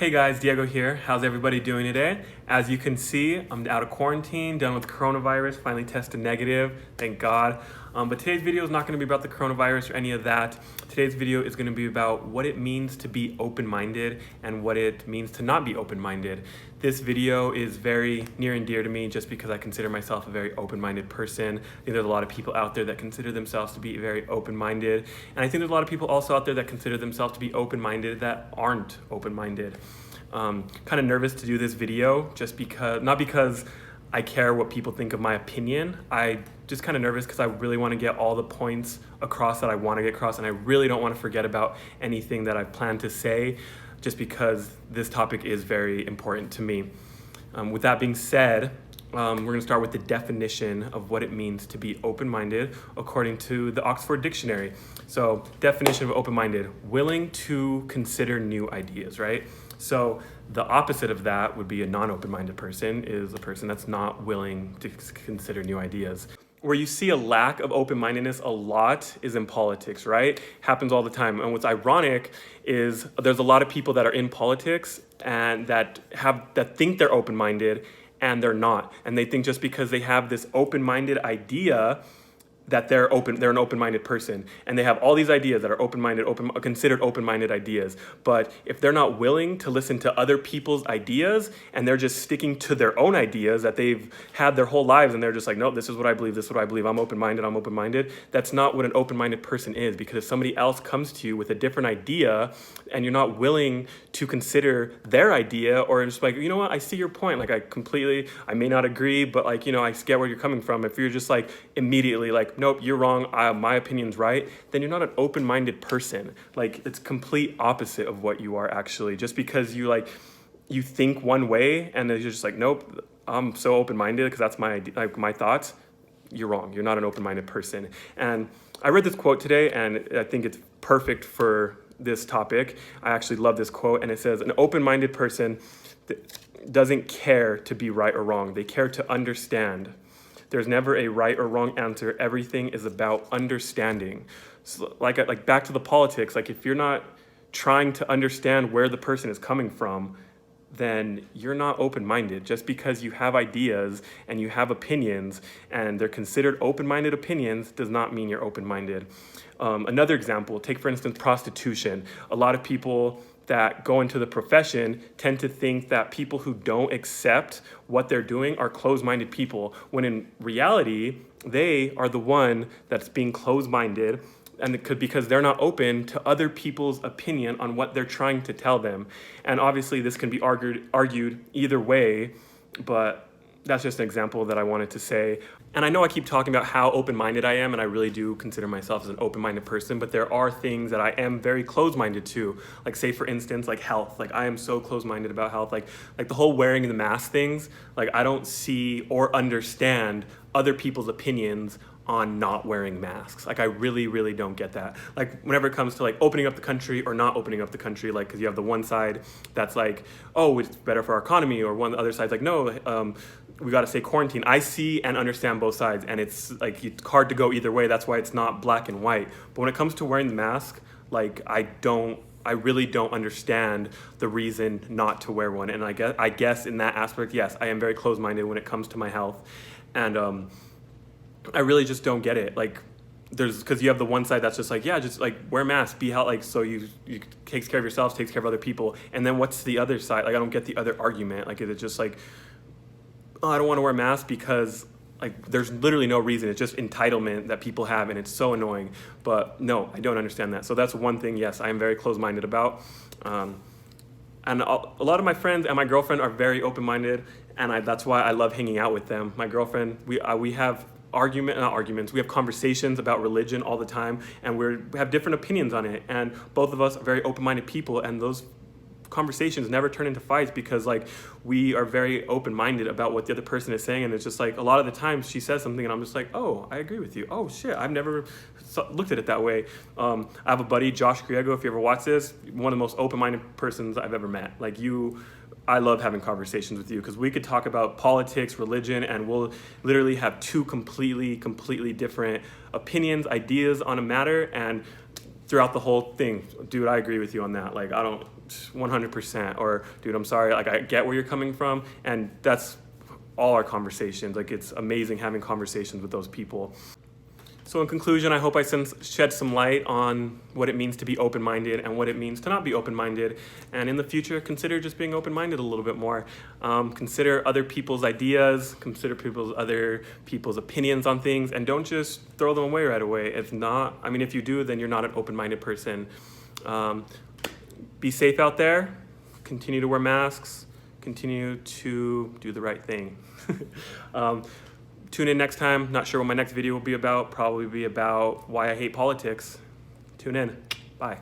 Hey guys, Diego here. How's everybody doing today? As you can see, I'm out of quarantine, done with coronavirus, finally tested negative, thank God. But today's video is not going to be about the coronavirus or any of that. Today's video is going to be about what it means to be open-minded and what it means to not be open-minded. This video is very near and dear to me just because I consider myself a very open-minded person. I think there's a lot of people out there that consider themselves to be very open-minded. And I think there's a lot of people also out there that consider themselves to be open-minded that aren't open-minded. Kind of nervous to do this video just because, not because I care what people think of my opinion. I just kind of nervous because I really want to get all the points across that I want to get across, and I really don't want to forget about anything that I plan to say just because this topic is very important to me. With that being said, we're going to start with the definition of what it means to be open-minded according to the Oxford Dictionary. So, definition of open-minded, willing to consider new ideas, right? So the opposite of that would be a non-open-minded person, is a person that's not willing to consider new ideas. Where you see a lack of open-mindedness a lot is in politics, right? Happens all the time. And what's ironic is there's a lot of people that are in politics and that think they're open-minded and they're not. And they think just because they have this open-minded idea that they're an open-minded person, and they have all these ideas that are considered open-minded ideas. But if they're not willing to listen to other people's ideas and they're just sticking to their own ideas that they've had their whole lives, and they're just like, no, this is what I believe, this is what I believe, I'm open-minded, that's not what an open-minded person is. Because if somebody else comes to you with a different idea and you're not willing to consider their idea, or just like, you know what, I see your point, like I may not agree, but like, you know, I get where you're coming from. If you're just like immediately like, nope, you're wrong, my opinion's right, then you're not an open-minded person. Like, it's complete opposite of what you are actually. Just because you think one way and then you're just like, nope, I'm so open-minded because that's my idea, like my thoughts, you're wrong. You're not an open-minded person. And I read this quote today and I think it's perfect for this topic. I actually love this quote, and it says, an open-minded person doesn't care to be right or wrong. They care to understand. There's never a right or wrong answer. Everything is about understanding. So like back to the politics, like if you're not trying to understand where the person is coming from, then you're not open-minded. Just because you have ideas and you have opinions and they're considered open-minded opinions does not mean you're open-minded. Another example, take for instance prostitution. A lot of people that go into the profession tend to think that people who don't accept what they're doing are closed-minded people, when in reality, they are the one that's being closed-minded, and because they're not open to other people's opinion on what they're trying to tell them. And obviously this can be argued either way, but that's just an example that I wanted to say. And I know I keep talking about how open-minded I am, and I really do consider myself as an open-minded person, but there are things that I am very closed-minded to. Like, say for instance, like health. Like, I am so closed-minded about health. Like the whole wearing the mask things, like I don't see or understand other people's opinions on not wearing masks. Like, I really, really don't get that. Like, whenever it comes to like opening up the country or not opening up the country, like, because you have the one side that's like, oh, it's better for our economy, or one the other side's like, no, we got to stay quarantined. I see and understand both sides, and it's like it's hard to go either way. That's why it's not black and white. But when it comes to wearing the mask, like I really don't understand the reason not to wear one. And I guess in that aspect, yes, I am very closed-minded when it comes to my health, and I really just don't get it. Like, because you have the one side that's just like, yeah, just like wear masks, be healthy, like so you takes care of yourself, takes care of other people. And then what's the other side? Like, I don't get the other argument. Like, is it just like, oh, I don't want to wear masks because like there's literally no reason. It's just entitlement that people have, and it's so annoying. But no, I don't understand that. So that's one thing, yes, I am very closed-minded about. And a lot of my friends and my girlfriend are very open-minded, and that's why I love hanging out with them. My girlfriend, we have we have conversations about religion all the time, and we have different opinions on it. And both of us are very open-minded people, and those conversations never turn into fights because like we are very open-minded about what the other person is saying. And it's just like a lot of the times she says something and I'm just like, oh, I agree with you. Oh shit, I've never looked at it that way. I have a buddy, Josh Griego, if you ever watch this, one of the most open-minded persons I've ever met. Like I love having conversations with you because we could talk about politics, religion, and we'll literally have two completely different opinions, ideas on a matter, and throughout the whole thing, dude, I agree with you on that. Like, 100%. Or, dude, I'm sorry, like, I get where you're coming from. And that's all our conversations. Like, it's amazing having conversations with those people. So in conclusion, I hope I shed some light on what it means to be open-minded and what it means to not be open-minded. And in the future, consider just being open-minded a little bit more. Consider other people's ideas, consider other people's opinions on things, and don't just throw them away right away. If not, I mean, if you do, then you're not an open-minded person. Be safe out there, continue to wear masks, continue to do the right thing. Tune in next time. Not sure what my next video will be about. Probably be about why I hate politics. Tune in. Bye.